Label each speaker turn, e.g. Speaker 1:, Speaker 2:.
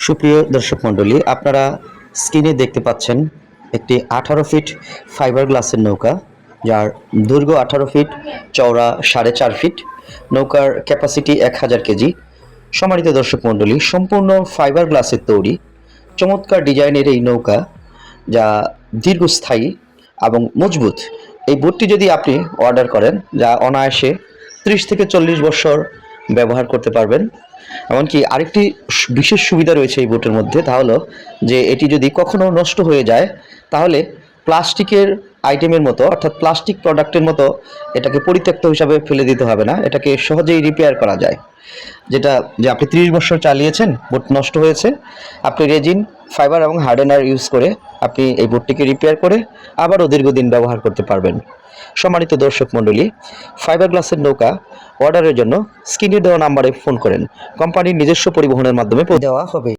Speaker 1: সুপ্রিয় দর্শক মণ্ডলী, আপনারা স্ক্রিনে দেখতে পাচ্ছেন একটি 18 ফিট ফাইবার গ্লাসের নৌকা, যার দৈর্ঘ্য 18 ফিট, চওড়া 4.5 ফিট। নৌকার ক্যাপাসিটি 1000 কেজি। সম্মানিত দর্শক মণ্ডলী, সম্পূর্ণ ফাইবার গ্লাসের তৈরি চমৎকার ডিজাইনের এই নৌকা, যা দীর্ঘস্থায়ী এবং মজবুত। এই বোটটি যদি আপনি অর্ডার করেন, যা অনায়াসে 30 থেকে 40 বছর ব্যবহার করতে পারবেন। এমনকি আরেকটি বিশেষ সুবিধা রয়েছে এই বোটের মধ্যে, তা হলো যে এটি যদি কখনো নষ্ট হয়ে যায় তাহলে প্লাস্টিকের আইটেমের মতো, অর্থাৎ প্লাস্টিক প্রোডাক্টের মতো এটাকে পরিত্যক্ত হিসাবে ফেলে দিতে হবে না, এটাকে সহজেই রিপেয়ার করা যায়। যেটা যে আপনি 30 বছর চালিয়েছেন, বোট নষ্ট হয়েছে, আপনি রেজিন, ফাইবার এবং হার্ডেনার ইউজ করে আপনি এই বোটটিকে রিপেয়ার করে আবারও দীর্ঘদিন ব্যবহার করতে পারবেন। সম্মানিত দর্শক মণ্ডলী, ফাইবার গ্লাসের নৌকা অর্ডারের জন্য স্ক্রিনে দেওয়া নাম্বারে ফোন করেন। কোম্পানির নিজস্ব পরিবহনের মাধ্যমে দেওয়া হবে।